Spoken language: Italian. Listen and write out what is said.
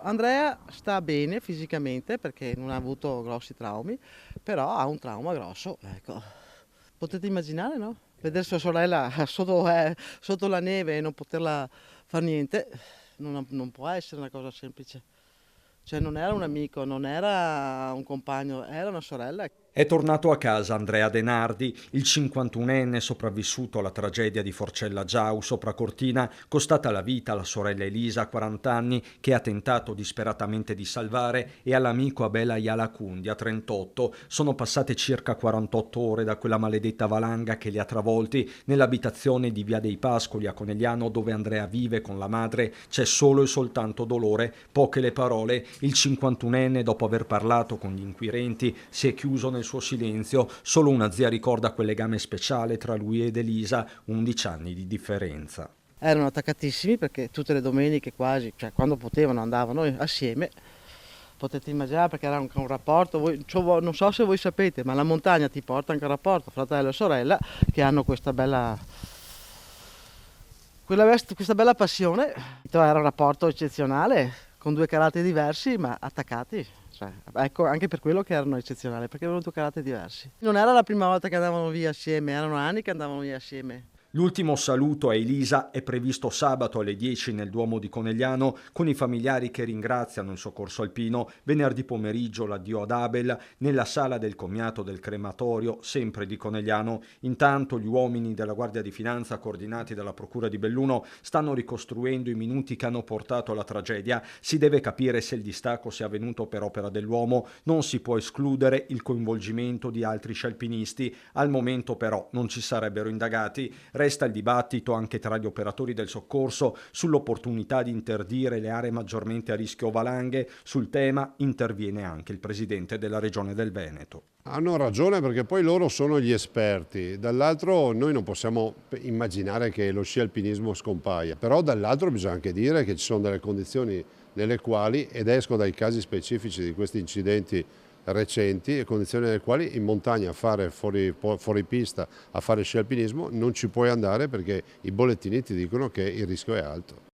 Andrea sta bene fisicamente perché non ha avuto grossi traumi, però ha un trauma grosso, ecco. Potete immaginare, no? Vedere sua sorella sotto la neve e non poterla fare niente, non può essere una cosa semplice. Cioè non era un amico, non era un compagno, era una sorella. È tornato a casa Andrea Denardi, il 51enne sopravvissuto alla tragedia di Forcella Giau sopra Cortina, costata la vita alla sorella Elisa, 40 anni, che ha tentato disperatamente di salvare, e all'amico Abel Ayala a 38. Sono passate circa 48 ore da quella maledetta valanga che li ha travolti nell'abitazione di Via dei Pascoli a Conegliano, dove Andrea vive con la madre. C'è solo e soltanto dolore, poche le parole. Il 51enne, dopo aver parlato con gli inquirenti, si è chiuso nel suo silenzio. Solo una zia ricorda quel legame speciale tra lui ed Elisa, 11 anni di differenza. Erano attaccatissimi perché tutte le domeniche quasi, cioè quando potevano andavano assieme. Potete immaginare perché era anche un rapporto, non so se voi sapete, ma la montagna ti porta anche un rapporto, fratello e sorella, che hanno questa bella passione. Era un rapporto eccezionale, con due caratteri diversi ma attaccati. Cioè, ecco, anche per quello che erano eccezionali, perché avevano due caratteri diversi. Non era la prima volta che andavano via assieme, erano anni che andavano via assieme. L'ultimo saluto a Elisa è previsto sabato alle 10 nel Duomo di Conegliano, con i familiari che ringraziano il soccorso alpino. Venerdì pomeriggio l'addio ad Abel nella sala del commiato del crematorio, sempre di Conegliano. Intanto gli uomini della Guardia di Finanza, coordinati dalla Procura di Belluno, stanno ricostruendo i minuti che hanno portato alla tragedia. Si deve capire se il distacco sia avvenuto per opera dell'uomo. Non si può escludere il coinvolgimento di altri scialpinisti. Al momento però non ci sarebbero indagati. Resta il dibattito anche tra gli operatori del soccorso sull'opportunità di interdire le aree maggiormente a rischio valanghe. Sul tema interviene anche il presidente della Regione del Veneto. Hanno ragione perché poi loro sono gli esperti, dall'altro noi non possiamo immaginare che lo sci alpinismo scompaia, però dall'altro bisogna anche dire che ci sono delle condizioni nelle quali, ed esco dai casi specifici di questi incidenti recenti, condizioni nelle quali in montagna a fare fuori pista, a fare sci alpinismo non ci puoi andare perché i bollettini ti dicono che il rischio è alto.